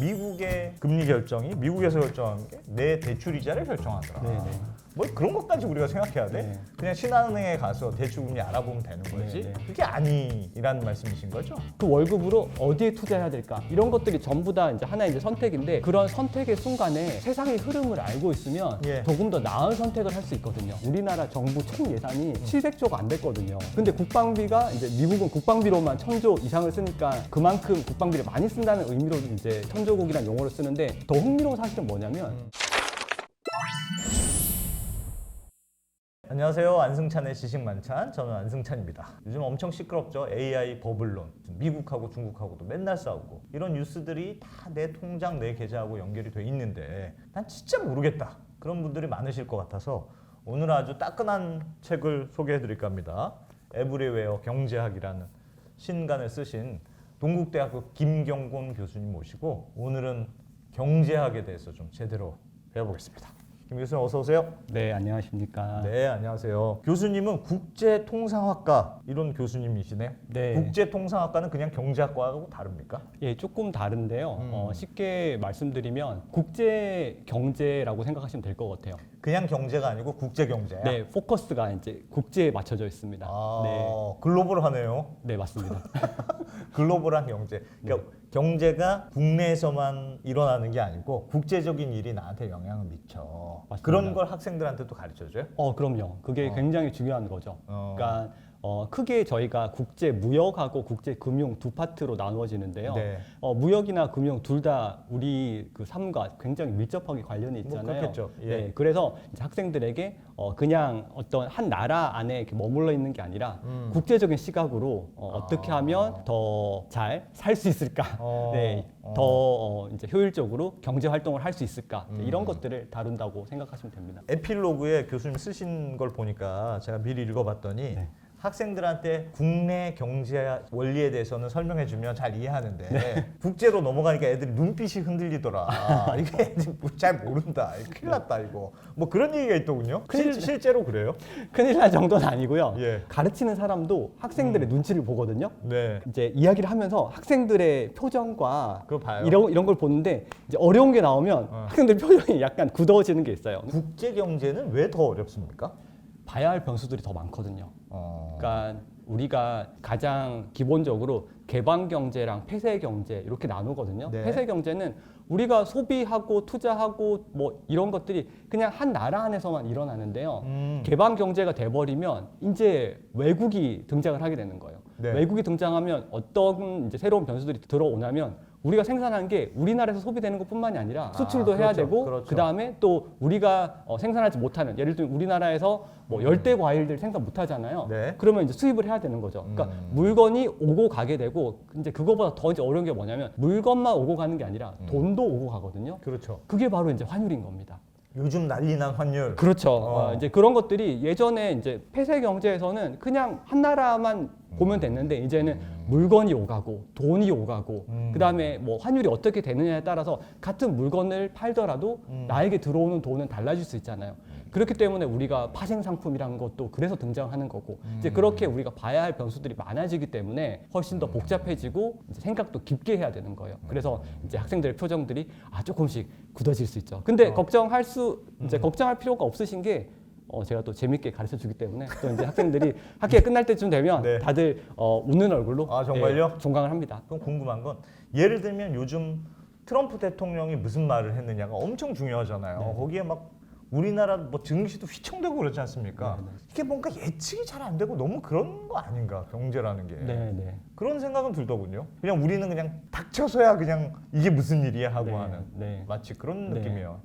미국의 금리 결정이 미국에서 결정한 게 내 대출 이자를 결정하더라. 네네. 뭐 그런 것까지 우리가 생각해야 돼? 네. 그냥 신한은행에 가서 대출 금리 알아보면 되는 거지. 네, 네. 그게 아니라는 말씀이신 거죠? 그 월급으로 어디에 투자해야 될까? 이런 것들이 전부 다 이제 하나의 이제 선택인데 그런 선택의 순간에 세상의 흐름을 알고 있으면 예. 조금 더 나은 선택을 할 수 있거든요. 우리나라 정부 총 예산이 700조가 안 됐거든요. 근데 국방비가 이제 미국은 국방비로만 1000조 이상을 쓰니까 그만큼 국방비를 많이 쓴다는 의미로 이제 천조국이라는 용어를 쓰는데 더 흥미로운 사실은 뭐냐면 안녕하세요. 안승찬의 지식만찬. 저는 안승찬입니다. 요즘 엄청 시끄럽죠. AI 버블론. 미국하고 중국하고도 맨날 싸우고 이런 뉴스들이 다 내 통장, 내 계좌하고 연결이 돼 있는데 난 진짜 모르겠다. 그런 분들이 많으실 것 같아서 오늘 아주 따끈한 책을 소개해 드릴까 합니다. 에브리웨어 경제학이라는 신간을 쓰신 동국대학교 김경곤 교수님 모시고 오늘은 경제학에 대해서 좀 제대로 배워보겠습니다. 김 교수님 어서 오세요. 네, 안녕하십니까? 네, 안녕하세요. 교수님은 국제통상학과 이런 교수님이시네요. 네. 국제통상학과는 그냥 경제학과하고 다릅니까? 예, 조금 다른데요. 쉽게 말씀드리면 국제 경제라고 생각하시면 될 것 같아요. 그냥 경제가 아니고 국제경제야? 네, 포커스가 이제 국제에 맞춰져 있습니다. 아, 네, 글로벌하네요. 네 맞습니다. 글로벌한 경제. 그러니까 경제가 국내에서만 일어나는 게 아니고 국제적인 일이 나한테 영향을 미쳐. 맞습니다. 그런 걸 학생들한테도 가르쳐줘요? 그럼요. 그게 굉장히 중요한 거죠. 어. 그러니까 크게 저희가 국제 무역하고 국제 금융 두 파트로 나누어지는데요. 네. 무역이나 금융 둘 다 우리 그 삶과 굉장히 밀접하게 관련이 뭐 있잖아요. 그렇겠죠. 예. 네, 그래서 이제 학생들에게 그냥 어떤 한 나라 안에 이렇게 머물러 있는 게 아니라 국제적인 시각으로 어떻게 하면 더 잘 살 수 있을까? 네, 더 이제 효율적으로 경제 활동을 할 수 있을까? 이런 것들을 다룬다고 생각하시면 됩니다. 에필로그에 교수님 쓰신 걸 보니까 제가 미리 읽어봤더니 네. 학생들한테 국내 경제 원리에 대해서는 설명해주면 잘 이해하는데 국제로 넘어가니까 애들이 눈빛이 흔들리더라. 이게 애들이 잘 모른다. 이거 큰일 났다 이거. 뭐 그런 얘기가 있더군요. 실제로 그래요? 큰일 날 정도는 아니고요. 예. 가르치는 사람도 학생들의 눈치를 보거든요. 네. 이제 이야기를 하면서 학생들의 표정과 그거 봐요. 이런 걸 보는데 이제 어려운 게 나오면 학생들 표정이 약간 굳어지는 게 있어요. 국제 경제는 왜 더 어렵습니까? 봐야 할 변수들이 더 많거든요. 어. 그러니까 우리가 가장 기본적으로 개방 경제랑 폐쇄 경제 이렇게 나누거든요. 네. 폐쇄 경제는 우리가 소비하고 투자하고 뭐 이런 것들이 그냥 한 나라 안에서만 일어나는데요. 개방 경제가 돼버리면 이제 외국이 등장을 하게 되는 거예요. 네. 외국이 등장하면 어떤 이제 새로운 변수들이 들어오냐면 우리가 생산한 게 우리나라에서 소비되는 것뿐만이 아니라 수출도 해야 그렇죠, 되고 그렇죠. 그다음에 또 우리가 생산하지 못하는 예를 들면 우리나라에서 뭐 열대 과일들 생산 못 하잖아요. 네. 그러면 이제 수입을 해야 되는 거죠. 그러니까 물건이 오고 가게 되고 이제 그거보다 더 이제 어려운 게 뭐냐면 물건만 오고 가는 게 아니라 돈도 오고 가거든요. 그렇죠. 그게 바로 이제 환율인 겁니다. 요즘 난리 난 환율. 그렇죠. 이제 그런 것들이 예전에 이제 폐쇄 경제에서는 그냥 한 나라만 보면 됐는데 이제는 물건이 오가고 돈이 오가고 그다음에 뭐 환율이 어떻게 되느냐에 따라서 같은 물건을 팔더라도 나에게 들어오는 돈은 달라질 수 있잖아요. 그렇기 때문에 우리가 파생 상품이라는 것도 그래서 등장하는 거고 이제 그렇게 우리가 봐야 할 변수들이 많아지기 때문에 훨씬 더 복잡해지고 이제 생각도 깊게 해야 되는 거예요. 그래서 이제 학생들의 표정들이 조금씩 굳어질 수 있죠. 근데 걱정할 필요가 없으신 게 제가 또 재밌게 가르쳐 주기 때문에 또 이제 학생들이 학기가 끝날 때쯤 되면 네. 다들 웃는 얼굴로 아, 정말요? 종강을 합니다. 그럼 궁금한 건 예를 들면 요즘 트럼프 대통령이 무슨 말을 했느냐가 엄청 중요하잖아요. 네. 거기에 막 우리나라 뭐 증시도 휘청되고 그러지 않습니까? 네, 네. 이게 뭔가 예측이 잘 안 되고 너무 그런 거 아닌가 경제라는 게 네. 그런 생각은 들더군요. 그냥 우리는 그냥 닥쳐서야 그냥 이게 무슨 일이야 하고 네, 하는 네. 마치 그런 네. 느낌이에요.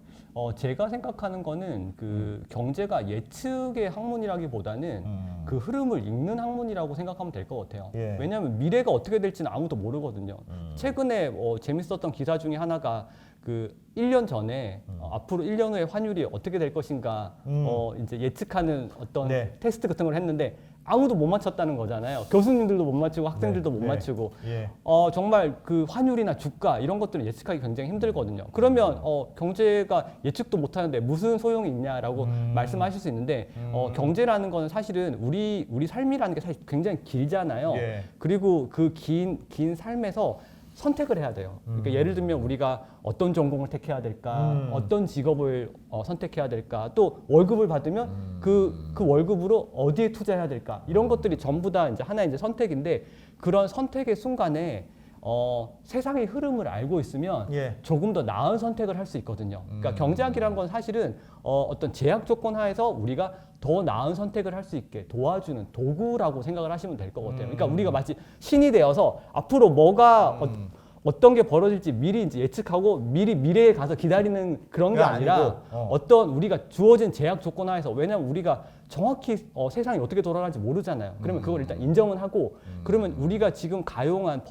제가 생각하는 거는 그 경제가 예측의 학문이라기보다는 그 흐름을 읽는 학문이라고 생각하면 될 것 같아요. 예. 왜냐하면 미래가 어떻게 될지는 아무도 모르거든요. 최근에 재밌었던 기사 중에 하나가 그 1년 전에 앞으로 1년 후에 환율이 어떻게 될 것인가 이제 예측하는 어떤 네. 테스트 같은 걸 했는데 아무도 못 맞췄다는 거잖아요. 교수님들도 못 맞추고 학생들도 못 맞추고 예. 정말 그 환율이나 주가 이런 것들은 예측하기 굉장히 힘들거든요. 그러면 경제가 예측도 못하는데 무슨 소용이 있냐라고 말씀하실 수 있는데 경제라는 거는 사실은 우리 삶이라는 게 사실 굉장히 길잖아요. 예. 그리고 그 긴 삶에서 선택을 해야 돼요. 그러니까 예를 들면 우리가 어떤 전공을 택해야 될까, 어떤 직업을 선택해야 될까, 또 월급을 받으면 그 월급으로 어디에 투자해야 될까, 이런 것들이 전부 다 이제 하나의 이제 선택인데, 그런 선택의 순간에 세상의 흐름을 알고 있으면 예. 조금 더 나은 선택을 할 수 있거든요. 그러니까 경제학이란 건 사실은 어떤 제약 조건 하에서 우리가 더 나은 선택을 할 수 있게 도와주는 도구라고 생각을 하시면 될 것 같아요. 그러니까 우리가 마치 신이 되어서 앞으로 뭐가 어떤 게 벌어질지 미리 이제 예측하고 미리 미래에 가서 기다리는 그런 게 아니라 아니고, 어떤 우리가 주어진 제약 조건 하에서, 왜냐하면 우리가 정확히 세상이 어떻게 돌아가는지 모르잖아요. 그러면 그걸 일단 인정은 하고, 그러면 우리가 지금 가용한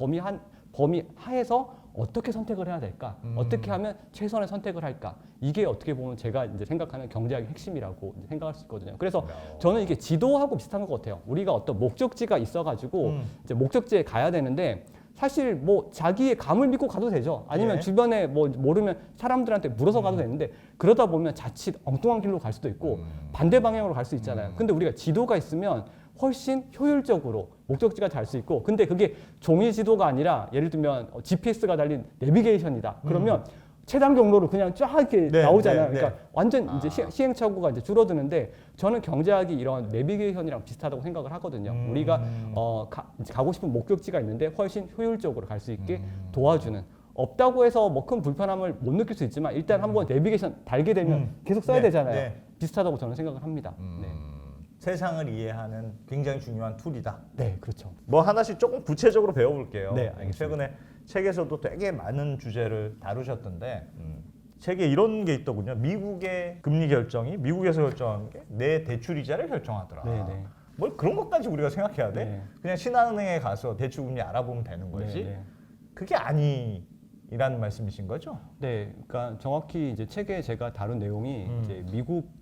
범위 하에서 어떻게 선택을 해야 될까? 어떻게 하면 최선의 선택을 할까? 이게 어떻게 보면 제가 이제 생각하는 경제학의 핵심이라고 이제 생각할 수 있거든요. 그래서 저는 이게 지도하고 비슷한 것 같아요. 우리가 어떤 목적지가 있어가지고 이제 목적지에 가야 되는데, 사실 뭐 자기의 감을 믿고 가도 되죠. 아니면 예. 주변에 뭐 모르면 사람들한테 물어서 가도 되는데, 그러다 보면 자칫 엉뚱한 길로 갈 수도 있고 반대 방향으로 갈 수 있잖아요. 근데 우리가 지도가 있으면 훨씬 효율적으로 목적지가 잘 수 있고, 근데 그게 종이 지도가 아니라 예를 들면 GPS가 달린 내비게이션이다. 그러면 최단 경로로 그냥 쫙 이렇게 네, 나오잖아요. 네, 네. 그러니까 완전 이제 시행착오가 이제 줄어드는데, 저는 경제학이 이런 내비게이션이랑 비슷하다고 생각을 하거든요. 우리가 가고 싶은 목적지가 있는데 훨씬 효율적으로 갈 수 있게 도와주는. 없다고 해서 뭐 큰 불편함을 못 느낄 수 있지만, 일단 한번 내비게이션 달게 되면 계속 써야 네, 되잖아요. 네. 비슷하다고 저는 생각을 합니다. 세상을 이해하는 굉장히 중요한 툴이다. 네, 그렇죠. 뭐 하나씩 조금 구체적으로 배워볼게요. 네, 알겠습니다. 최근에 책에서도 되게 많은 주제를 다루셨던데, 책에 이런 게 있더군요. 미국의 금리 결정이 미국에서 결정한 게 내 대출 이자를 결정하더라. 네, 네. 뭘 그런 것까지 우리가 생각해야 돼? 네. 그냥 신한은행에 가서 대출 금리 알아보면 되는 거지. 네, 네. 그게 아니라는 말씀이신 거죠? 네, 그러니까 정확히 이제 책에 제가 다룬 내용이 이제 미국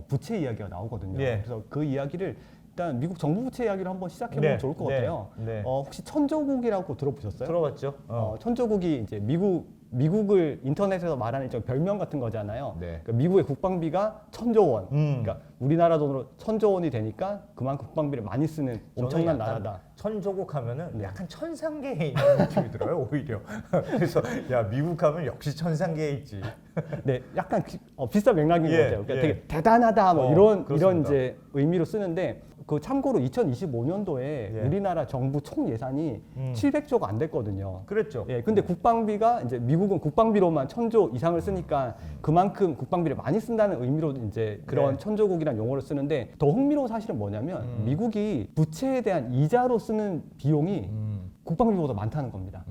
부채 이야기가 나오거든요. 예. 그래서 그 이야기를 일단 미국 정부 부채 이야기를 한번 시작해보면 네, 좋을 것 네, 같아요. 네. 혹시 천조국이라고 들어보셨어요? 들어봤죠? 천조국이 이제 미국을 인터넷에서 말하는 좀 별명 같은 거잖아요. 네. 그러니까 미국의 국방비가 1,000조 원. 음. 그러니까 우리나라 돈으로 1,000조 원이 되니까 그만큼 국방비를 많이 쓰는 엄청난 저는 약간 나라다. 천조국 하면은 네. 약간 천상계에 있는 느낌이 들어요, 오히려. 그래서 야, 미국 하면 역시 천상계에 있지. 네, 약간 비슷한 맥락인 예, 것 같아요. 그러니까 예. 되게 대단하다 뭐 이런 그렇습니다. 이제 의미로 쓰는데, 그 참고로 2025년도에 예. 우리나라 정부 총 예산이 700조가 안 됐거든요. 그랬죠. 예, 근데 국방비가 이제 미국은 국방비로만 1,000조 이상을 쓰니까 그만큼 국방비를 많이 쓴다는 의미로 이제 그런 네. 천조국이라는 용어를 쓰는데, 더 흥미로운 사실은 뭐냐면 미국이 부채에 대한 이자로 쓰는 비용이 국방비보다 많다는 겁니다.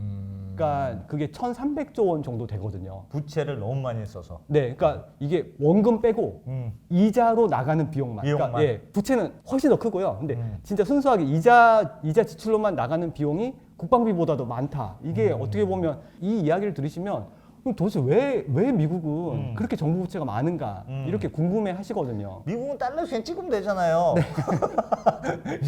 그러니까 그게 1,300조 원 정도 되거든요. 부채를 너무 많이 써서. 네, 그러니까 이게 원금 빼고 이자로 나가는 비용만. 비용만. 그러니까 예, 부채는 훨씬 더 크고요. 근데 진짜 순수하게 이자 지출로만 나가는 비용이 국방비보다도 많다. 이게 어떻게 보면 이 이야기를 들으시면, 그럼 도대체 왜 미국은 그렇게 정부 부채가 많은가 이렇게 궁금해 하시거든요. 미국은 달러 그냥 찍으면 되잖아요.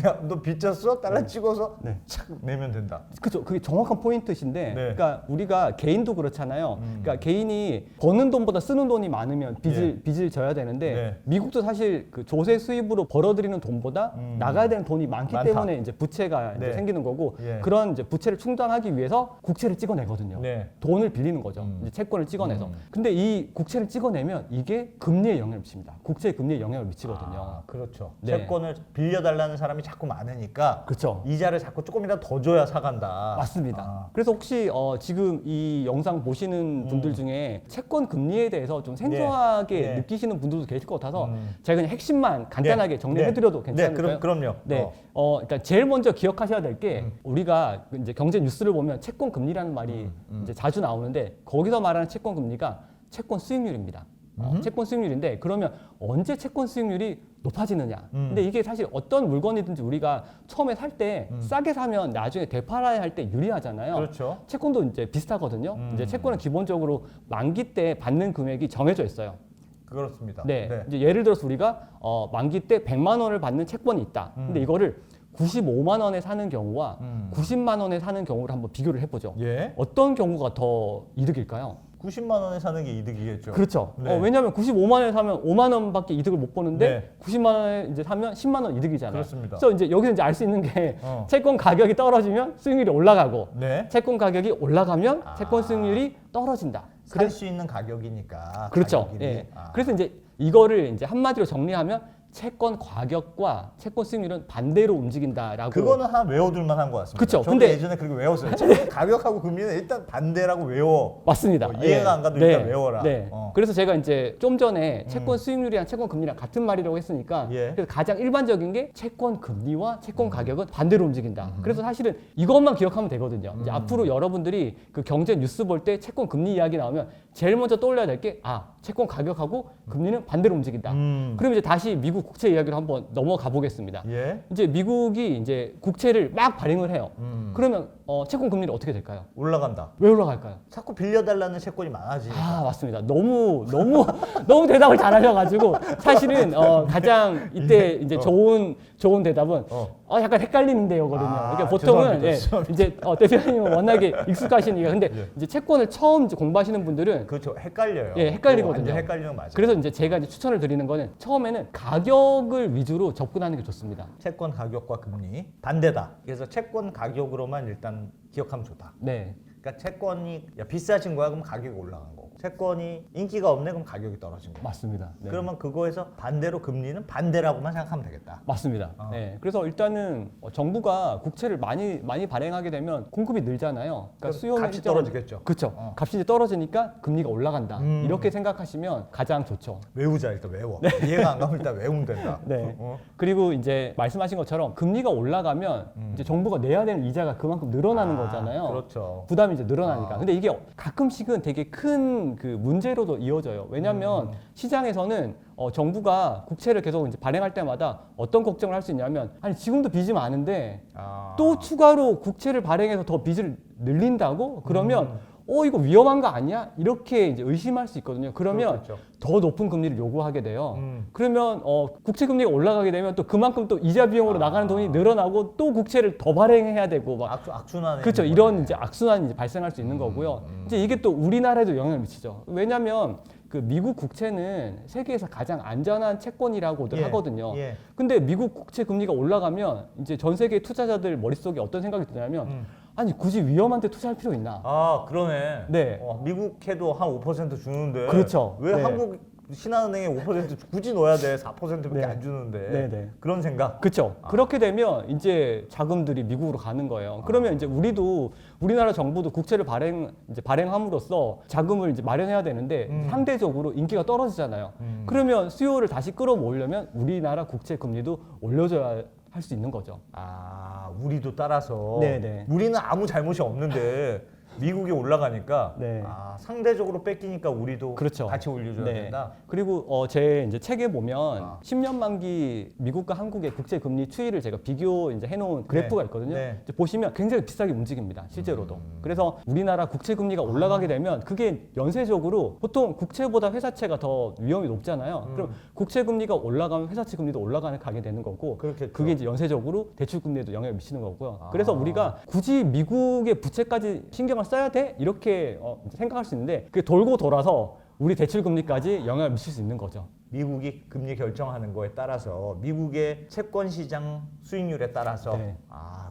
야, 너 빚졌어? 달러 찍어서 네. 착 내면 된다. 그렇죠. 그게 정확한 포인트신데, 네. 그러니까 우리가 개인도 그렇잖아요. 그러니까 개인이 버는 돈보다 쓰는 돈이 많으면 빚을 져야 되는데, 네. 미국도 사실 그 조세 수입으로 벌어들이는 돈보다 나가야 되는 돈이 많기 많다. 때문에 이제 부채가 이제 네. 생기는 거고, 예. 그런 이제 부채를 충당하기 위해서 국채를 찍어내거든요. 네. 돈을 빌리는 거죠. 이제 채권을 찍어내서. 근데 이 국채를 찍어내면 이게 금리에 영향을 미칩니다. 국채 금리에 영향을 미치거든요. 아, 그렇죠. 네. 채권을 빌려달라는 사람이 자꾸 많으니까 그렇죠. 이자를 자꾸 조금이라도 더 줘야 사간다. 맞습니다. 아. 그래서 혹시 지금 이 영상 보시는 분들 중에 채권 금리에 대해서 좀 생소하게 네. 느끼시는 분들도 계실 것 같아서 제가 그냥 핵심만 간단하게 네. 정리해드려도 네. 괜찮을까요? 네, 그럼요. 네, 일단 제일 먼저 기억하셔야 될 게, 우리가 이제 경제 뉴스를 보면 채권 금리라는 말이 이제 자주 나오는데, 거기서 말하는 채권 금리가 채권 수익률입니다. 채권 수익률인데, 그러면 언제 채권 수익률이 높아지느냐? 근데 이게 사실 어떤 물건이든지 우리가 처음에 살 때 싸게 사면 나중에 되팔아야 할 때 유리하잖아요. 그렇죠. 채권도 이제 비슷하거든요. 이제 채권은 기본적으로 만기 때 받는 금액이 정해져 있어요. 그렇습니다. 네. 이제 예를 들어서 우리가 만기 때 100만 원을 받는 채권이 있다. 근데 이거를 95만 원에 사는 경우와 90만 원에 사는 경우를 한번 비교를 해보죠. 예. 어떤 경우가 더 이득일까요? 90만 원에 사는 게 이득이겠죠. 그렇죠. 네. 왜냐하면 95만 원에 사면 5만 원밖에 이득을 못 보는데 네. 90만 원에 이제 사면 10만 원 이득이잖아요. 그렇습니다. 그래서 이제 여기서 이제 알 수 있는 게 어. 채권 가격이 떨어지면 수익률이 올라가고 네. 채권 가격이 올라가면 아. 채권 수익률이 떨어진다. 살 수 있는 가격이니까. 그렇죠. 가격이. 예. 아. 그래서 이제 이거를 이제 한마디로 정리하면 채권 가격과 채권 수익률은 반대로 움직인다라고. 그거는 하나 외워둘만 한 것 같습니다. 그쵸. 저도 근데- 예전에 그렇게 외웠어요. 채권 가격하고 금리는 일단 반대라고 외워. 맞습니다. 이해가 안 가도 일단 외워라. 네. 어. 그래서 제가 이제 좀 전에 채권 수익률이랑 채권 금리랑 같은 말이라고 했으니까 예. 그래서 가장 일반적인 게 채권 금리와 채권 가격은 반대로 움직인다. 그래서 사실은 이것만 기억하면 되거든요. 이제 앞으로 여러분들이 그 경제 뉴스 볼 때 채권 금리 이야기 나오면 제일 먼저 떠올려야 될 게 채권 가격하고 금리는 반대로 움직인다. 그럼 이제 다시 미국 국채 이야기로 한번 넘어가 보겠습니다. 예. 이제 미국이 이제 국채를 막 발행을 해요. 그러면 채권 금리는 어떻게 될까요? 올라간다. 왜 올라갈까요? 자꾸 빌려달라는 채권이 많아지니까. 맞습니다. 너무 대답을 잘하셔가지고 사실은 가장 이때 이제 좋은 대답은 약간 헷갈리는데요거든요. 그러니까 보통은 죄송합니다. 이제 대표님은 워낙에 익숙하시니까 근데 이제 채권을 처음 이제 공부하시는 분들은 그렇죠. 헷갈려요. 헷갈리거든요. 완전 헷갈리는 거 맞아요. 그래서 이제 제가 이제 추천을 드리는 거는 처음에는 가격을 위주로 접근하는 게 좋습니다. 채권 가격과 금리 반대다. 그래서 채권 가격으로만 일단 기억하면 좋다. 네. 그러니까 채권이 비싸진 거야 그럼 가격이 올라간 거고 채권이 인기가 없네 그럼 가격이 떨어진 거고. 맞습니다. 네. 그러면 그거에서 반대로 금리는 반대라고만 생각하면 되겠다. 맞습니다. 네. 그래서 일단은 정부가 국채를 많이 발행하게 되면 공급이 늘잖아요. 그럼 수요는 값이 일정한- 떨어지겠죠. 그렇죠. 값이 이제 떨어지니까 금리가 올라간다. 이렇게 생각하시면 가장 좋죠. 외우자 일단 외워. 이해가 안 가면 일단 외우면 된다. 네. 어? 그리고 이제 말씀하신 것처럼 금리가 올라가면 이제 정부가 내야 되는 이자가 그만큼 늘어나는 거잖아요. 그렇죠. 부담이 이제 늘어나니까. 근데 이게 가끔씩은 되게 큰 그 문제로도 이어져요. 왜냐하면 시장에서는 정부가 국채를 계속 이제 발행할 때마다 어떤 걱정을 할 수 있냐면 아니 지금도 빚이 많은데 또 추가로 국채를 발행해서 더 빚을 늘린다고? 그러면 이거 위험한 거 아니야? 이렇게 이제 의심할 수 있거든요. 그러면 그렇겠죠. 더 높은 금리를 요구하게 돼요. 그러면 국채 금리가 올라가게 되면 또 그만큼 또 이자 비용으로 나가는 돈이 늘어나고 또 국채를 더 발행해야 되고 막 악순환에 그렇죠. 있는 이런 거네. 이제 악순환이 이제 발생할 수 있는 거고요. 이제 이게 또 우리나라에도 영향을 미치죠. 왜냐하면 그 미국 국채는 세계에서 가장 안전한 채권이라고들 예, 하거든요. 예. 근데 미국 국채 금리가 올라가면 이제 전 세계 투자자들 머릿속에 어떤 생각이 드냐면 아니 굳이 위험한 데 투자할 필요 있나? 그러네. 네. 미국 해도 한 5% 주는데 그렇죠. 왜 네. 한국 신한은행에 5% 굳이 넣어야 돼? 4%밖에 네. 안 주는데. 네. 그런 생각. 그렇죠. 그렇게 되면 이제 자금들이 미국으로 가는 거예요. 그러면 이제 우리나라 정부도 국채를 발행함으로써 자금을 이제 마련해야 되는데 상대적으로 인기가 떨어지잖아요. 그러면 수요를 다시 끌어모으려면 우리나라 국채 금리도 올려줘야 할 수 있는 거죠. 우리도 따라서 네네. 우리는 아무 잘못이 없는데 미국이 올라가니까 네. 상대적으로 뺏기니까 우리도 그렇죠. 같이 올려줘야 네. 된다. 그리고 제 이제 책에 보면 10년 만기 미국과 한국의 국채 금리 추이를 제가 비교 이제 해놓은 그래프가 있거든요. 네. 이제 보시면 굉장히 비싸게 움직입니다. 실제로도. 그래서 우리나라 국채 금리가 올라가게 되면 그게 연쇄적으로 보통 국채보다 회사채가 더 위험이 높잖아요. 그럼 국채 금리가 올라가면 회사채 금리도 올라가는 가게 되는 거고, 그렇겠죠. 그게 이제 연쇄적으로 대출 금리에도 영향을 미치는 거고요. 그래서 우리가 굳이 미국의 부채까지 신경을 써야 돼? 이렇게 생각할 수 있는데 그게 돌고 돌아서 우리 대출 금리까지 영향을 미칠 수 있는 거죠. 미국이 금리 결정하는 거에 따라서 미국의 채권 시장 수익률에 따라서 네.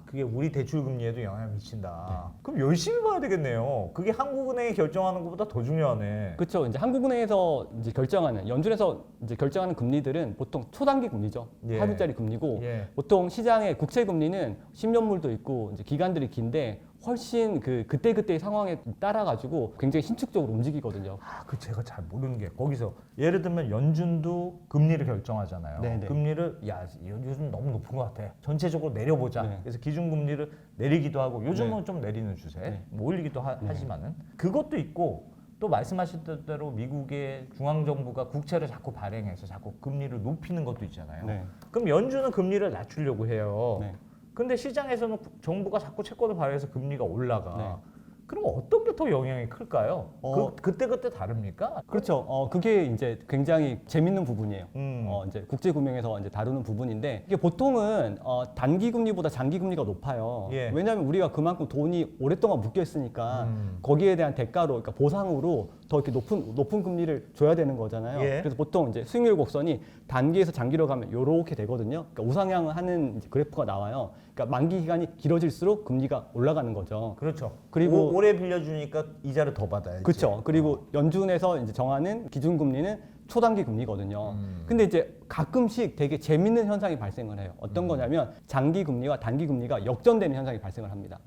그게 우리 대출 금리에도 영향을 미친다. 그럼 열심히 봐야 되겠네요. 그게 한국은행이 결정하는 것보다 더 중요하네. 그렇죠. 이제 한국은행에서 이제 결정하는 연준에서 이제 결정하는 금리들은 보통 초단기 금리죠. 예. 하루짜리 금리고 예. 보통 시장의 국채 금리는 10년물도 있고 이제 기간들이 긴데 훨씬 그때그때의 상황에 따라 가지고 굉장히 신축적으로 움직이거든요. 그 제가 잘 모르는 게 거기서 예를 들면 연준도 금리를 결정하잖아요. 네네. 금리를 요즘 너무 높은 것 같아. 전체적으로 내려보자. 네. 그래서 기준금리를 내리기도 하고 요즘은 좀 내리는 추세. 네. 뭐 올리기도 하지만은 그것도 있고 또 말씀하신 대로 미국의 중앙정부가 국채를 자꾸 발행해서 자꾸 금리를 높이는 것도 있잖아요. 네. 그럼 연준은 금리를 낮추려고 해요. 네. 근데 시장에서는 정부가 자꾸 채권을 발행해서 금리가 올라가. 네. 그럼 어떤 게 더 영향이 클까요? 그때 다릅니까? 그렇죠. 그게 이제 굉장히 재밌는 부분이에요. 이제 국제금융에서 이제 다루는 부분인데 이게 보통은 단기 금리보다 장기 금리가 높아요. 예. 왜냐하면 우리가 그만큼 돈이 오랫동안 묶여 있으니까 거기에 대한 대가로, 그러니까 보상으로 더 이렇게 높은 금리를 줘야 되는 거잖아요. 예. 그래서 보통 이제 수익률 곡선이 단기에서 장기로 가면 이렇게 되거든요. 그러니까 우상향하는 이제 그래프가 나와요. 그러니까 만기 기간이 길어질수록 금리가 올라가는 거죠. 그렇죠. 그리고 오래 빌려주니까 이자를 더 받아야지. 그렇죠. 그리고 연준에서 이제 정하는 기준금리는 초단기 금리거든요. 근데 이제 가끔씩 되게 재밌는 현상이 발생을 해요. 어떤 거냐면 장기 금리와 단기 금리가 역전되는 현상이 발생을 합니다.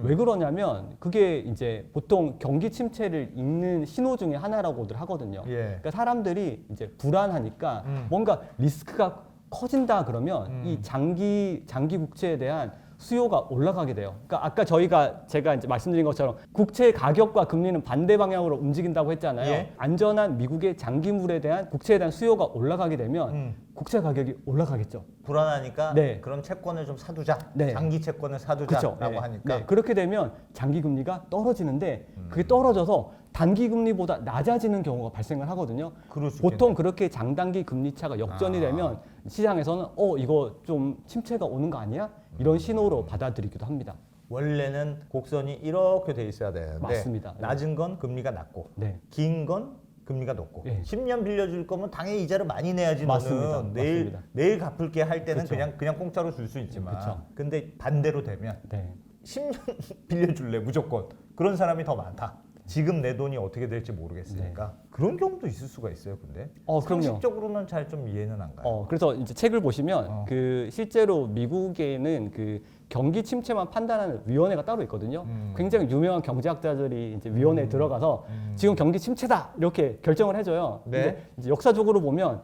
왜 그러냐면 그게 이제 보통 경기 침체를 읽는 신호 중에 하나라고들 하거든요. 예. 그러니까 사람들이 이제 불안하니까 뭔가 리스크가 커진다 그러면 이 장기 국채에 대한 수요가 올라가게 돼요. 그러니까 아까 제가 이제 말씀드린 것처럼 국채 가격과 금리는 반대 방향으로 움직인다고 했잖아요. 예. 안전한 미국의 장기물에 대한 국채에 대한 수요가 올라가게 되면 국채 가격이 올라가겠죠. 불안하니까 네. 그런 채권을 좀 사두자. 네. 장기 채권을 그렇죠. 사두자라고 네. 하니까. 네. 그렇게 되면 장기 금리가 떨어지는데 그게 떨어져서 단기 금리보다 낮아지는 경우가 발생을 하거든요. 그럴 수 보통 그렇게 장단기 금리 차가 역전이 되면 시장에서는 이거 좀 침체가 오는 거 아니야? 이런 신호로 받아들이기도 합니다. 원래는 곡선이 이렇게 돼 있어야 되는데 맞습니다. 낮은 건 금리가 낮고 네. 긴 건 금리가 높고 예. 10년 빌려줄 거면 당연히 이자를 많이 내야지. 맞습니다. 너는 맞습니다. 내일 갚을게 할 때는 그쵸. 그냥 공짜로 줄 수 있지만 그쵸. 근데 반대로 되면 네. 10년 빌려줄래 무조건 그런 사람이 더 많다. 지금 내 돈이 어떻게 될지 모르겠으니까 그런 경우도 있을 수가 있어요. 근데 그럼요. 상식적으로는 잘 좀 이해는 안 가요. 그래서 이제 책을 보시면 그 실제로 미국에는 그 경기 침체만 판단하는 위원회가 따로 있거든요. 굉장히 유명한 경제학자들이 이제 위원회에 들어가서 지금 경기 침체다 이렇게 결정을 해줘요. 네. 근데 이제 역사적으로 보면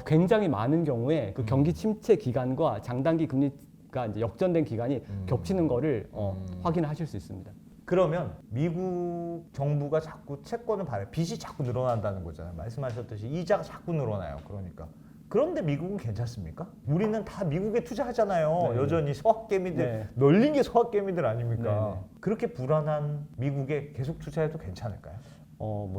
굉장히 많은 경우에 그 경기 침체 기간과 장단기 금리가 이제 역전된 기간이 겹치는 거를 확인하실 수 있습니다. 그러면 미국 정부가 자꾸 채권을 발행, 빚이 자꾸 늘어난다는 거잖아요. 말씀하셨듯이 이자가 자꾸 늘어나요. 그러니까. 그런데 미국은 괜찮습니까? 우리는 다 미국에 투자하잖아요. 네. 여전히 서학개미들, 네. 널린 게 서학개미들 아닙니까? 네. 그렇게 불안한 미국에 계속 투자해도 괜찮을까요?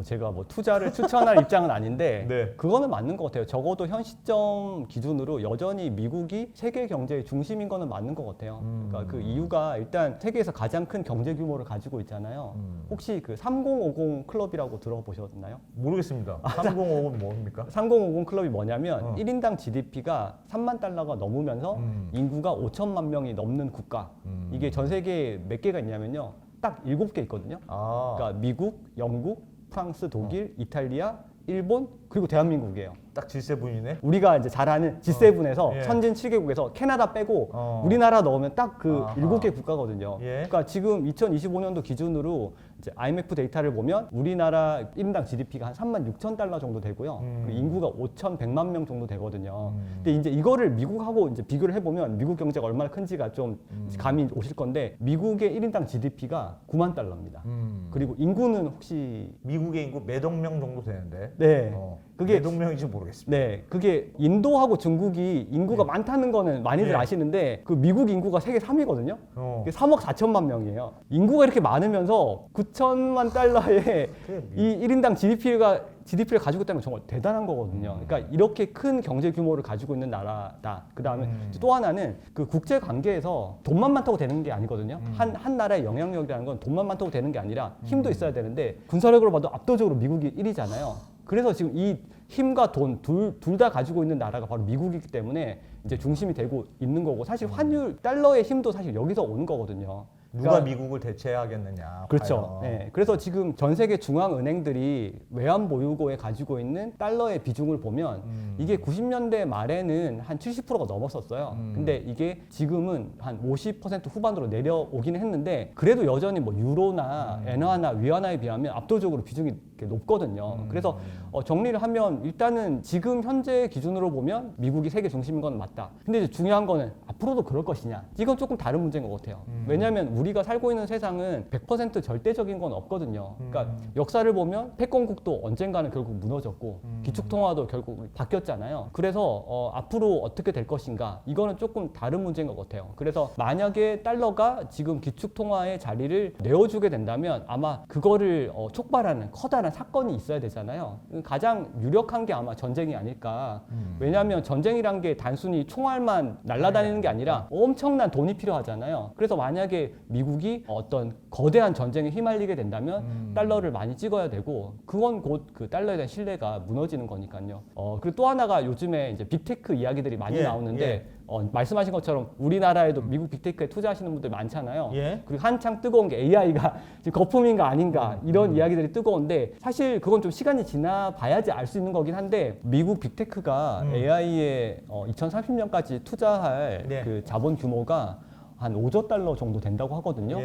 제가 투자를 추천할 입장은 아닌데 네. 그거는 맞는 것 같아요. 적어도 현 시점 기준으로 여전히 미국이 세계 경제의 중심인 거는 맞는 것 같아요. 그러니까 그 이유가 일단 세계에서 가장 큰 경제 규모를 가지고 있잖아요. 혹시 그 3050 클럽이라고 들어보셨나요? 모르겠습니다. 3050은 뭡니까? 3050 클럽이 뭐냐면 1인당 GDP가 3만 달러가 넘으면서 인구가 5천만 명이 넘는 국가. 이게 전 세계에 몇 개가 있냐면요. 딱 7개 있거든요. 그러니까 미국, 영국, 프랑스, 독일, 이탈리아, 일본, 그리고 대한민국이에요. 딱 G7이네. 우리가 이제 잘 아는 G7에서 예. 선진 7개국에서 캐나다 빼고 우리나라 넣으면 딱 그 아하. 7개 국가거든요. 예. 그러니까 지금 2025년도 기준으로 이제 IMF 데이터를 보면 우리나라 1인당 GDP가 한 3만 6천 달러 정도 되고요. 그리고 인구가 5,100만 명 정도 되거든요. 근데 이제 이거를 미국하고 이제 비교를 해보면 미국 경제가 얼마나 큰지가 좀 감이 오실 건데 미국의 1인당 GDP가 9만 달러입니다. 그리고 인구는 혹시 미국의 인구 몇 억 명 정도 되는데. 네. 그게 몇 억 명인지 모르겠습니다. 네, 그게 인도하고 중국이 인구가 많다는 거는 많이들 네. 아시는데 그 미국 인구가 세계 3위거든요. 어. 3억 4천만 명이에요. 인구가 이렇게 많으면서 9천만 달러의 이 1인당 GDP를 가지고 있다는 건 정말 대단한 거거든요. 그러니까 이렇게 큰 경제 규모를 가지고 있는 나라다. 그 다음에 또 하나는 그 국제 관계에서 돈만 많다고 되는 게 아니거든요. 한 나라의 영향력이라는 건 돈만 많다고 되는 게 아니라 힘도 있어야 되는데 군사력으로 봐도 압도적으로 미국이 1위잖아요. 그래서 지금 이 힘과 돈 둘 다 가지고 있는 나라가 바로 미국이기 때문에 이제 중심이 되고 있는 거고 사실 환율 달러의 힘도 사실 여기서 오는 거거든요. 누가 미국을 대체하겠느냐. 그렇죠. 네. 그래서 지금 전 세계 중앙은행들이 외환 보유고에 가지고 있는 달러의 비중을 보면 이게 90년대 말에는 한 70%가 넘었었어요. 근데 이게 지금은 한 50% 후반으로 내려오기는 했는데 그래도 여전히 뭐 유로나 엔화나 위안화에 비하면 압도적으로 비중이 높거든요. 그래서 정리를 하면 일단은 지금 현재 기준으로 보면 미국이 세계 중심인 건 맞다. 근데 이제 중요한 거는 앞으로도 그럴 것이냐. 이건 조금 다른 문제인 것 같아요. 왜냐하면 우리가 살고 있는 세상은 100% 절대적인 건 없거든요. 그러니까 역사를 보면 패권국도 언젠가는 결국 무너졌고 기축통화도 결국 바뀌었잖아요. 그래서 앞으로 어떻게 될 것인가 이거는 조금 다른 문제인 것 같아요. 그래서 만약에 달러가 지금 기축통화의 자리를 내어주게 된다면 아마 그거를 촉발하는 커다란 사건이 있어야 되잖아요. 가장 유력한 게 아마 전쟁이 아닐까. 왜냐하면 전쟁이란 게 단순히 총알만 날아다니는 게 아니라 엄청난 돈이 필요하잖아요. 그래서 만약에 미국이 어떤 거대한 전쟁에 휘말리게 된다면 달러를 많이 찍어야 되고 그건 곧 그 달러에 대한 신뢰가 무너지는 거니까요. 그리고 또 하나가 요즘에 이제 빅테크 이야기들이 많이 나오는데 말씀하신 것처럼 우리나라에도 미국 빅테크에 투자하시는 분들 많잖아요. 그리고 한창 뜨거운 게 AI가 지금 거품인가 아닌가 이런 이야기들이 뜨거운데 사실 그건 좀 시간이 지나봐야지 알 수 있는 거긴 한데 미국 빅테크가 AI에 2030년까지 투자할 그 자본 규모가 한 5조 달러 정도 된다고 하거든요.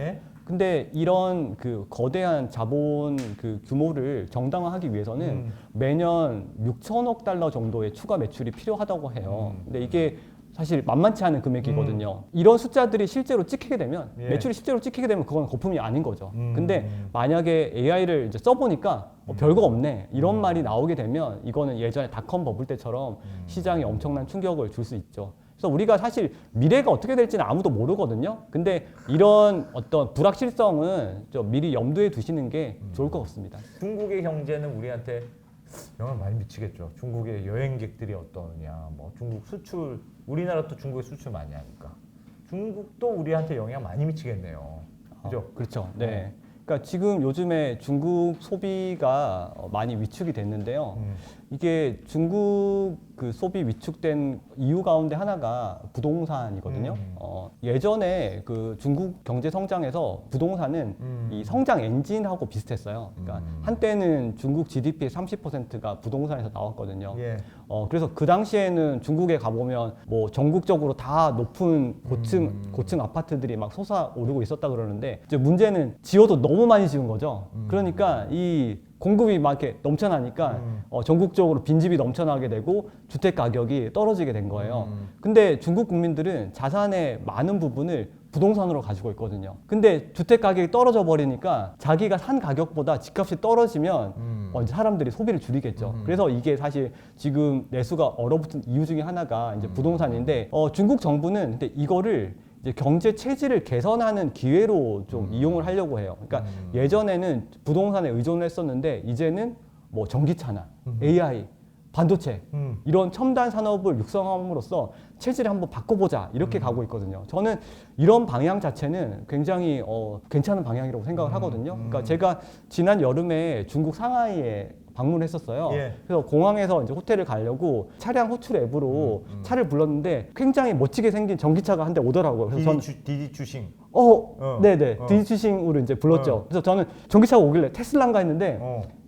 근데 이런 그 거대한 자본 그 규모를 정당화하기 위해서는 매년 6천억 달러 정도의 추가 매출이 필요하다고 해요. 근데 이게 사실 만만치 않은 금액이거든요. 이런 숫자들이 실제로 찍히게 되면 매출이 실제로 찍히게 되면 그건 거품이 아닌 거죠. 근데 만약에 AI를 이제 써보니까 별거 없네 이런 말이 나오게 되면 이거는 예전에 닷컴 버블 때처럼 시장에 엄청난 충격을 줄 수 있죠. 그래서 우리가 사실 미래가 어떻게 될지는 아무도 모르거든요. 근데 이런 어떤 불확실성은 좀 미리 염두에 두시는 게 좋을 것 같습니다. 중국의 경제는 우리한테 영향을 많이 미치겠죠. 중국의 여행객들이 어떠느냐, 뭐 중국 수출, 우리나라도 중국에 수출 많이 하니까 중국도 우리한테 영향 많이 미치겠네요. 그죠? 그렇죠. 네. 그러니까 지금 요즘에 중국 소비가 많이 위축이 됐는데요. 이게 중국 그 소비 위축된 이유 가운데 하나가 부동산이거든요. 예전에 그 중국 경제 성장에서 부동산은 이 성장 엔진하고 비슷했어요. 그러니까 한때는 중국 GDP의 30%가 부동산에서 나왔거든요. 그래서 그 당시에는 중국에 가보면 뭐 전국적으로 다 높은 고층 아파트들이 막 솟아오르고 있었다 그러는데 이제 문제는 지어도 너무 많이 지은 거죠. 그러니까 이 공급이 막 이렇게 넘쳐나니까 전국적으로 빈집이 넘쳐나게 되고 주택 가격이 떨어지게 된 거예요. 근데 중국 국민들은 자산의 많은 부분을 부동산으로 가지고 있거든요. 근데 주택 가격이 떨어져 버리니까 자기가 산 가격보다 집값이 떨어지면 이제 사람들이 소비를 줄이겠죠. 그래서 이게 사실 지금 내수가 얼어붙은 이유 중에 하나가 이제 부동산인데 중국 정부는 근데 이거를 이제 경제 체질을 개선하는 기회로 좀 이용을 하려고 해요. 그러니까 예전에는 부동산에 의존을 했었는데 이제는 뭐 전기차나 AI, 반도체 이런 첨단 산업을 육성함으로써 체질을 한번 바꿔보자 이렇게 가고 있거든요. 저는 이런 방향 자체는 굉장히 괜찮은 방향이라고 생각을 하거든요. 그러니까 제가 지난 여름에 중국 상하이에 방문을 했었어요. 그래서 공항에서 이제 호텔을 가려고 차량 호출 앱으로 차를 불렀는데 굉장히 멋지게 생긴 전기차가 한 대 오더라고요. 그래서 저는 디디추싱. 네네. 디디추싱으로 이제 불렀죠. 그래서 저는 전기차가 오길래 테슬라인가 했는데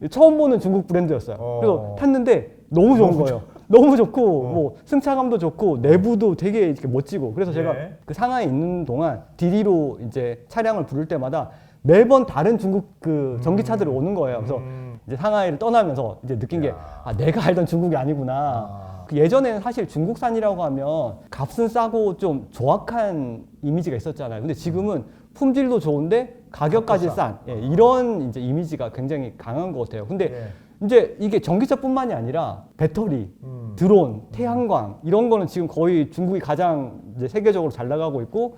처음 보는 중국 브랜드였어요. 그래서 탔는데 너무 좋은 거예요. 너무 좋고 뭐 승차감도 좋고 내부도 되게 이렇게 멋지고 그래서 제가 그 상하이에 있는 동안 디디로 이제 차량을 부를 때마다 매번 다른 중국 그 전기차들이 오는 거예요. 그래서 이제 상하이를 떠나면서 이제 느낀 게 내가 알던 중국이 아니구나. 그 예전에는 사실 중국산이라고 하면 값은 싸고 좀 조악한 이미지가 있었잖아요. 근데 지금은 품질도 좋은데 가격까지 싼 이런 이제 이미지가 굉장히 강한 것 같아요. 근데 이제 이게 전기차뿐만이 아니라 배터리, 드론, 태양광 이런 거는 지금 거의 중국이 가장 이제 세계적으로 잘 나가고 있고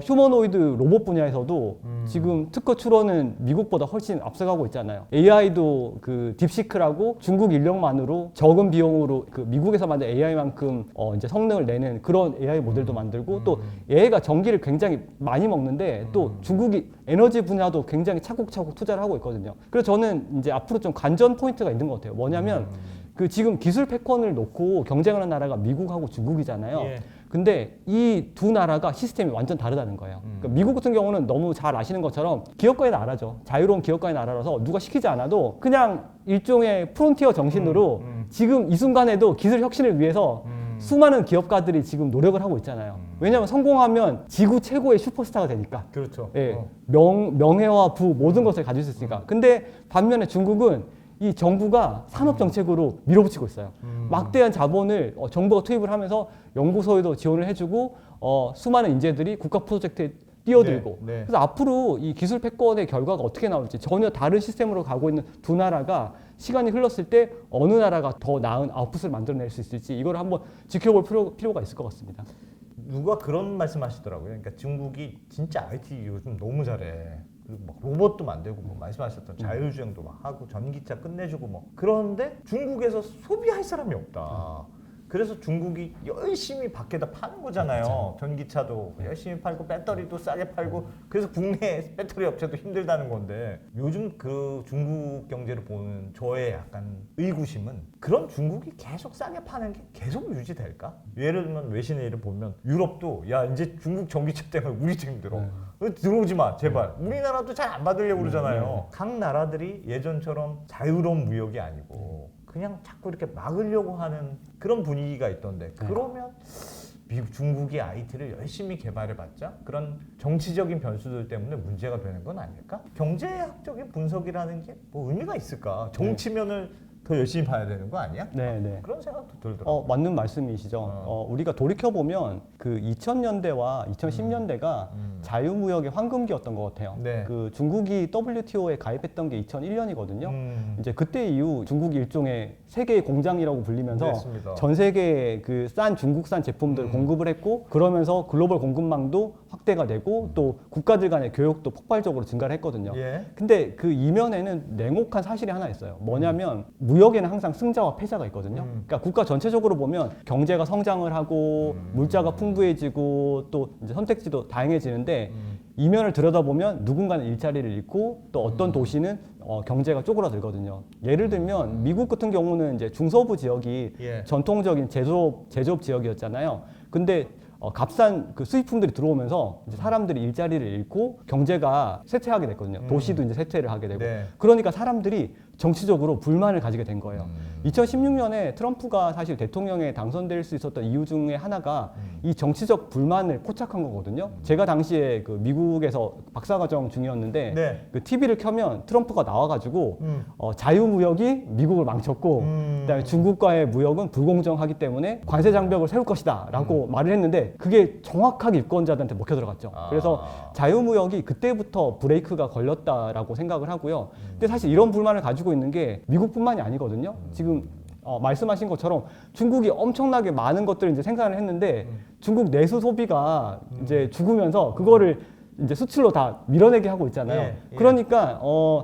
휴머노이드 로봇 분야에서도 지금 특허 출원은 미국보다 훨씬 앞서가고 있잖아요. AI도 그 딥시크라고 중국 인력만으로 적은 비용으로 그 미국에서 만든 AI만큼 이제 성능을 내는 그런 AI 모델도 만들고 또 얘가 전기를 굉장히 많이 먹는데 또 중국이 에너지 분야도 굉장히 차곡차곡 투자를 하고 있거든요. 그래서 저는 이제 앞으로 좀 관전 포인트가 있는 것 같아요. 뭐냐면 그 지금 기술 패권을 놓고 경쟁하는 나라가 미국하고 중국이잖아요. 근데 이 두 나라가 시스템이 완전 다르다는 거예요. 그러니까 미국 같은 경우는 너무 잘 아시는 것처럼 기업가의 나라죠. 자유로운 기업가의 나라라서 누가 시키지 않아도 그냥 일종의 프론티어 정신으로 지금 이 순간에도 기술 혁신을 위해서 수많은 기업가들이 지금 노력을 하고 있잖아요. 왜냐하면 성공하면 지구 최고의 슈퍼스타가 되니까. 그렇죠. 명예와 부 모든 것을 가질 수 있으니까. 근데 반면에 중국은 이 정부가 산업 정책으로 밀어붙이고 있어요. 막대한 자본을 정부가 투입을 하면서 연구소에도 지원을 해주고 수많은 인재들이 국가 프로젝트에 뛰어들고 네, 네. 그래서 앞으로 이 기술 패권의 결과가 어떻게 나올지 전혀 다른 시스템으로 가고 있는 두 나라가 시간이 흘렀을 때 어느 나라가 더 나은 아웃풋을 만들어낼 수 있을지 이걸 한번 지켜볼 필요가 있을 것 같습니다. 누가 그런 말씀하시더라고요. 그러니까 중국이 진짜 IT 요즘 너무 잘해. 그리고 막 로봇도 만들고 뭐 말씀하셨던 자율주행도 막 하고 전기차 끝내주고 뭐 그런데 중국에서 소비할 사람이 없다. 그래서 중국이 열심히 밖에다 파는 거잖아요. 그렇죠. 전기차도 열심히 팔고 배터리도 싸게 팔고 그래서 국내 배터리 업체도 힘들다는 건데 요즘 그 중국 경제를 보는 저의 약간 의구심은 그런 중국이 계속 싸게 파는 게 계속 유지될까? 예를 들면 외신의 일을 보면 유럽도 야 이제 중국 전기차 때문에 우리도 힘들어. 들어오지 마 제발. 우리나라도 잘 안 받으려고 그러잖아요. 각 나라들이 예전처럼 자유로운 무역이 아니고 그냥 자꾸 이렇게 막으려고 하는 그런 분위기가 있던데 그러면 미국, 중국이 IT를 열심히 개발해봤자 그런 정치적인 변수들 때문에 문제가 되는 건 아닐까? 경제학적인 분석이라는 게 뭐 의미가 있을까? 정치면을 더 열심히 봐야 되는 거 아니야? 네. 그런 생각도 들더라고요. 맞는 말씀이시죠. 우리가 돌이켜보면 그 2000년대와 2010년대가 자유무역의 황금기였던 것 같아요. 네. 그 중국이 WTO에 가입했던 게 2001년이거든요. 이제 그때 이후 중국이 일종의 세계의 공장이라고 불리면서 그렇습니다. 전 세계에 그 싼 중국산 제품들을 공급을 했고 그러면서 글로벌 공급망도 확대가 되고 또 국가들 간의 교역도 폭발적으로 증가를 했거든요. 예. 근데 그 이면에는 냉혹한 사실이 하나 있어요. 뭐냐면 무역에는 항상 승자와 패자가 있거든요. 그러니까 국가 전체적으로 보면 경제가 성장을 하고 물자가 풍부해지고 또 이제 선택지도 다양해지는데 이면을 들여다보면 누군가는 일자리를 잃고 또 어떤 도시는 경제가 쪼그라들거든요. 예를 들면 미국 같은 경우는 이제 중서부 지역이 예. 전통적인 제조업 지역이었잖아요. 근데 값싼 그 수입품들이 들어오면서 이제 사람들이 일자리를 잃고 경제가 쇠퇴하게 됐거든요. 도시도 이제 쇠퇴를 하게 되고. 네. 그러니까 사람들이 정치적으로 불만을 가지게 된 거예요. 2016년에 트럼프가 사실 대통령에 당선될 수 있었던 이유 중에 하나가 이 정치적 불만을 포착한 거거든요. 제가 당시에 그 미국에서 박사과정 중이었는데 네. 그 TV를 켜면 트럼프가 나와가지고 자유무역이 미국을 망쳤고 그다음에 중국과의 무역은 불공정하기 때문에 관세 장벽을 세울 것이다 라고 말을 했는데 그게 정확하게 유권자들한테 먹혀 들어갔죠. 그래서 자유무역이 그때부터 브레이크가 걸렸다라고 생각을 하고요. 근데 사실 이런 불만을 가지고 있는 게 미국뿐만이 아니거든요. 지금 말씀하신 것처럼 중국이 엄청나게 많은 것들을 이제 생산을 했는데 중국 내수 소비가 이제 죽으면서 그거를 이제 수출로 다 밀어내게 하고 있잖아요. 예. 그러니까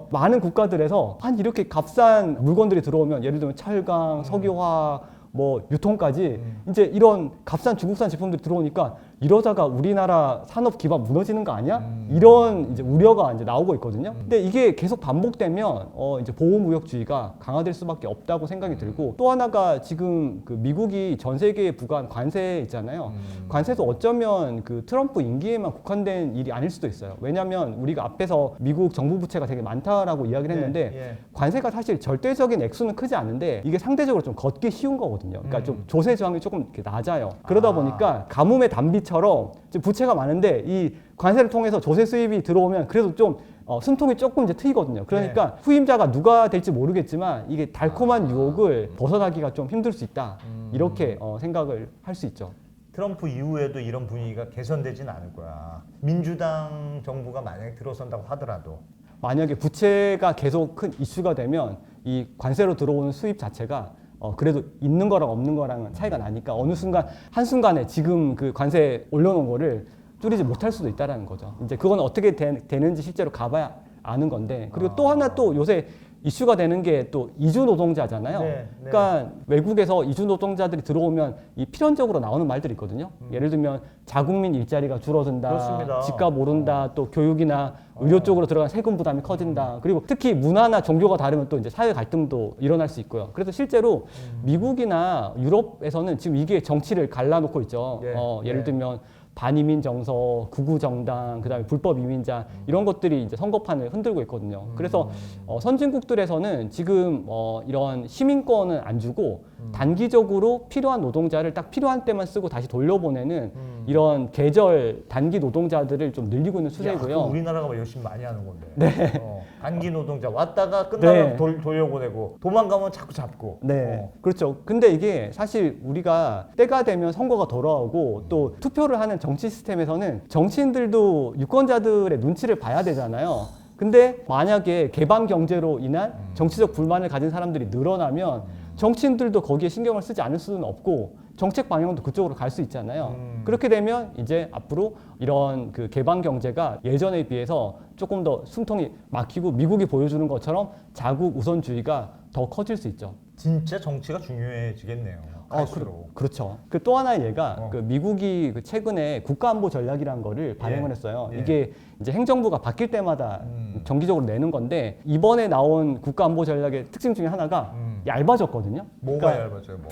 많은 국가들에서 한 이렇게 값싼 물건들이 들어오면 예를 들면 철강, 석유화학, 뭐 유통까지 이제 이런 값싼 중국산 제품들이 들어오니까 이러다가 우리나라 산업 기반 무너지는 거 아니야? 이런 이제 우려가 이제 나오고 있거든요. 근데 이게 계속 반복되면 이제 보호무역주의가 강화될 수밖에 없다고 생각이 들고 또 하나가 지금 그 미국이 전 세계에 부과한 관세 있잖아요. 관세도 어쩌면 그 트럼프 임기에만 국한된 일이 아닐 수도 있어요. 왜냐하면 우리가 앞에서 미국 정부 부채가 되게 많다라고 이야기를 했는데 예. 관세가 사실 절대적인 액수는 크지 않은데 이게 상대적으로 좀 걷기 쉬운 거거든요. 그러니까 좀 조세 저항이 조금 이렇게 낮아요. 그러다 보니까 가뭄의 단비처럼 지금 부채가 많은데 이 관세를 통해서 조세 수입이 들어오면 그래도 좀 숨통이 조금 이제 트이거든요. 그러니까 후임자가 누가 될지 모르겠지만 이게 달콤한 유혹을 벗어나기가 좀 힘들 수 있다. 이렇게 생각을 할 수 있죠. 트럼프 이후에도 이런 분위기가 개선되진 않을 거야. 민주당 정부가 만약에 들어선다고 하더라도 만약에 부채가 계속 큰 이슈가 되면 이 관세로 들어오는 수입 자체가 그래도 있는 거랑 없는 거랑은 차이가 나니까 어느 순간 한순간에 지금 그 관세 올려놓은 거를 줄이지 못할 수도 있다라는 거죠. 이제 그건 어떻게 되는지 실제로 가봐야 아는 건데 그리고 또 하나 또 요새 이슈가 되는 게 또 이주 노동자잖아요. 네. 그러니까 외국에서 이주 노동자들이 들어오면 이 필연적으로 나오는 말들이 있거든요. 예를 들면 자국민 일자리가 줄어든다, 그렇습니다. 집값 오른다, 또 교육이나 의료 쪽으로 들어간 세금 부담이 커진다. 그리고 특히 문화나 종교가 다르면 또 이제 사회 갈등도 일어날 수 있고요. 그래서 실제로 미국이나 유럽에서는 지금 이게 정치를 갈라놓고 있죠. 네. 예를 들면 반이민 정서, 극우 정당, 그다음에 불법 이민자 이런 것들이 이제 선거판을 흔들고 있거든요. 그래서 선진국들에서는 지금 이런 시민권은 안 주고 단기적으로 필요한 노동자를 딱 필요한 때만 쓰고 다시 돌려보내는 이런 계절 단기 노동자들을 좀 늘리고 있는 추세고요. 그거 우리나라가 열심히 많이 하는 건데. 네. 단기 노동자 왔다가 끝나면 네. 돌려보내고 도망가면 자꾸 잡고. 네, 그렇죠. 근데 이게 사실 우리가 때가 되면 선거가 돌아오고 또 투표를 하는 정치 시스템에서는 정치인들도 유권자들의 눈치를 봐야 되잖아요. 근데 만약에 개방 경제로 인한 정치적 불만을 가진 사람들이 늘어나면 정치인들도 거기에 신경을 쓰지 않을 수는 없고 정책 방향도 그쪽으로 갈 수 있잖아요. 그렇게 되면 이제 앞으로 이런 그 개방 경제가 예전에 비해서 조금 더 숨통이 막히고 미국이 보여주는 것처럼 자국 우선주의가 더 커질 수 있죠. 진짜 정치가 중요해지겠네요. 갈수록. 그렇죠. 그 또 하나의 예가 어. 그 미국이 그 최근에 국가안보 전략이라는 거를 발행을 했어요. 예. 이게 이제 행정부가 바뀔 때마다 정기적으로 내는 건데 이번에 나온 국가안보 전략의 특징 중에 하나가 얇아졌거든요. 뭐가 그러니까 얇아져요? 뭐.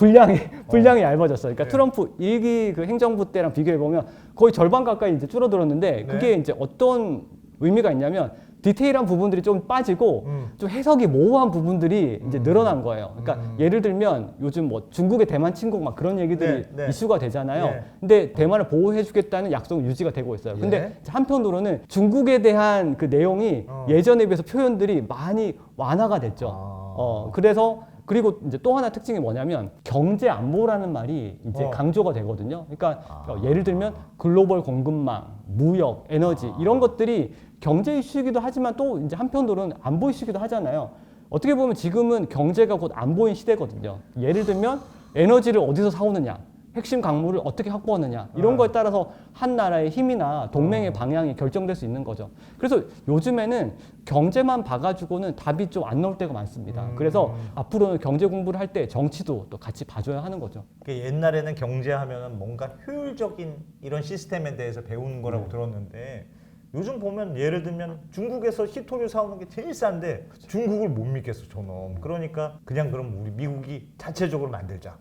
분량이 얇아졌어요. 그러니까 예. 트럼프 1기 그 행정부 때랑 비교해 보면 거의 절반 가까이 이제 줄어들었는데 그게 이제 어떤 의미가 있냐면 디테일한 부분들이 좀 빠지고 좀 해석이 모호한 부분들이 이제 늘어난 거예요. 그러니까 예를 들면 요즘 뭐 중국의 대만 침공 막 그런 얘기들이 네. 이슈가 되잖아요. 예. 근데 대만을 보호해주겠다는 약속은 유지가 되고 있어요. 근데 한편으로는 중국에 대한 그 내용이 예전에 비해서 표현들이 많이 완화가 됐죠. 그래서 그리고 이제 또 하나 특징이 뭐냐면 경제 안보라는 말이 이제 강조가 되거든요. 그러니까 예를 들면 글로벌 공급망, 무역, 에너지 이런 것들이 경제 이슈이기도 하지만 또 이제 한편으로는 안보 이슈이기도 하잖아요. 어떻게 보면 지금은 경제가 곧 안보인 시대거든요. 예를 들면 에너지를 어디서 사오느냐, 핵심 광물을 어떻게 확보하느냐 이런 거에 따라서 한 나라의 힘이나 동맹의 방향이 결정될 수 있는 거죠. 그래서 요즘에는 경제만 봐가지고는 답이 좀 안 나올 때가 많습니다. 그래서 앞으로는 경제 공부를 할 때 정치도 또 같이 봐줘야 하는 거죠. 그러니까 옛날에는 경제하면은 뭔가 효율적인 이런 시스템에 대해서 배우는 거라고 들었는데 요즘 보면 예를 들면 중국에서 히토류 사오는 게 제일 싼데 중국을 못 믿겠어 저놈. 그러니까 그냥 그럼 우리 미국이 자체적으로 만들자.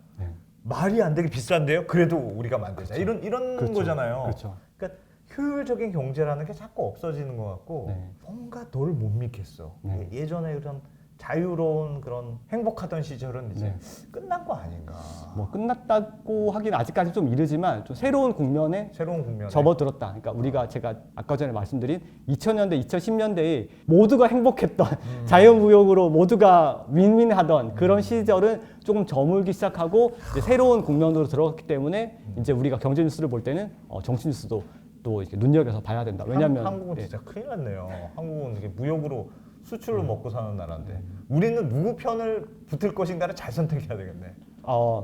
말이 안 되게 비싼데요? 그래도 우리가 만들자. 이런 거잖아요. 그렇죠. 그러니까 효율적인 경제라는 게 자꾸 없어지는 것 같고 네. 뭔가 널 못 믿겠어. 네. 예전에 그런 자유로운 그런 행복하던 시절은 이제 네. 끝난 거 아닌가. 뭐 끝났다고 하긴 아직까지 좀 이르지만 좀 새로운 국면에 새로운 국면에 접어들었다. 그러니까 우리가 제가 아까 전에 말씀드린 2000년대, 2010년대에 모두가 행복했던 자유무역으로 모두가 윈윈하던 그런 시절은 조금 저물기 시작하고 이제 새로운 국면으로 들어갔기 때문에 이제 우리가 경제 뉴스를 볼 때는 정치 뉴스도 또 이렇게 눈여겨서 봐야 된다. 왜냐하면 한국은 진짜 큰일 났네요. 한국은 이게 무역으로 수출로 먹고 사는 나라인데 우리는 누구 편을 붙을 것인가를 잘 선택해야 되겠네.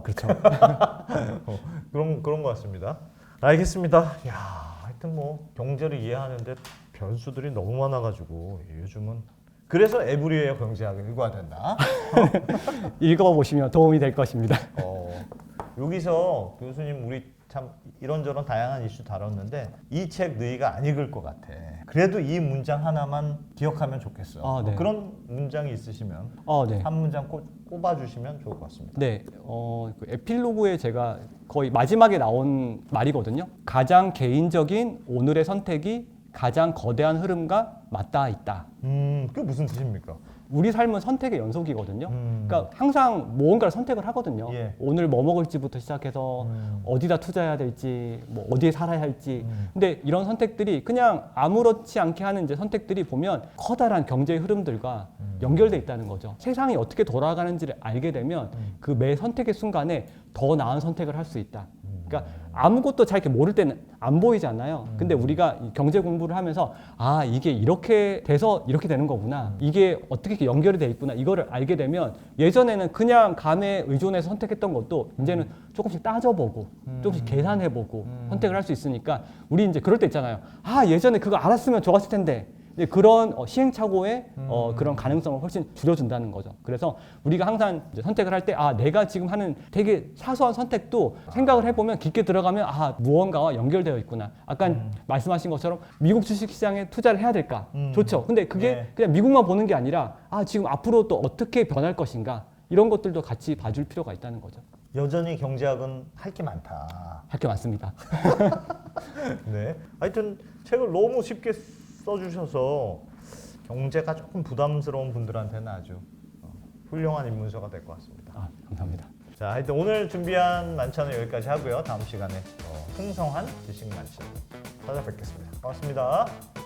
그렇죠. 그런 것 같습니다. 알겠습니다. 야, 하여튼 뭐 경제를 이해하는데 변수들이 너무 많아가지고 요즘은 그래서 에브리웨어 경제학을 읽어야 된다. 읽어보시면 도움이 될 것입니다. 여기서 교수님 우리 참 이런저런 다양한 이슈 다뤘는데 이 책 너희가 안 읽을 것 같아. 그래도 이 문장 하나만 기억하면 좋겠어. 네. 그런 문장이 있으시면 네. 한 문장 꼽아주시면 좋을 것 같습니다. 네, 그 에필로그에 제가 거의 마지막에 나온 말이거든요. 가장 개인적인 오늘의 선택이 가장 거대한 흐름과 맞닿아 있다. 그게 무슨 뜻입니까? 우리 삶은 선택의 연속이거든요. 그러니까 항상 무언가를 선택을 하거든요. 예. 오늘 뭐 먹을지부터 시작해서 어디다 투자해야 될지, 뭐 어디에 살아야 할지. 근데 이런 선택들이 그냥 아무렇지 않게 하는 이제 선택들이 보면 커다란 경제의 흐름들과 연결돼 있다는 거죠. 세상이 어떻게 돌아가는지를 알게 되면 그 매 선택의 순간에 더 나은 선택을 할 수 있다. 그러니까 아무것도 잘 이렇게 모를 때는 안 보이잖아요. 근데 우리가 이 경제 공부를 하면서 이게 이렇게 돼서 이렇게 되는 거구나. 이게 어떻게 이렇게 연결이 돼 있구나. 이거를 알게 되면 예전에는 그냥 감에 의존해서 선택했던 것도 이제는 조금씩 따져보고 조금씩 계산해보고 선택을 할 수 있으니까 우리 이제 그럴 때 있잖아요. 예전에 그거 알았으면 좋았을 텐데. 그런 시행착오의 그런 가능성을 훨씬 줄여준다는 거죠. 그래서 우리가 항상 이제 선택을 할 때 내가 지금 하는 되게 사소한 선택도 생각을 해보면 깊게 들어가면 무언가와 연결되어 있구나. 아까 말씀하신 것처럼 미국 주식시장에 투자를 해야 될까? 좋죠. 근데 그게 그냥 미국만 보는 게 아니라 지금 앞으로 또 어떻게 변할 것인가? 이런 것들도 같이 봐줄 필요가 있다는 거죠. 여전히 경제학은 할 게 많다. 할 게 많습니다. 네. 하여튼 책을 너무 쉽게 써주셔서 경제가 조금 부담스러운 분들한테는 아주 훌륭한 입문서가 될 것 같습니다. 감사합니다. 자, 하여튼 오늘 준비한 만찬은 여기까지 하고요. 다음 시간에 풍성한 지식 만찬 찾아뵙겠습니다. 고맙습니다.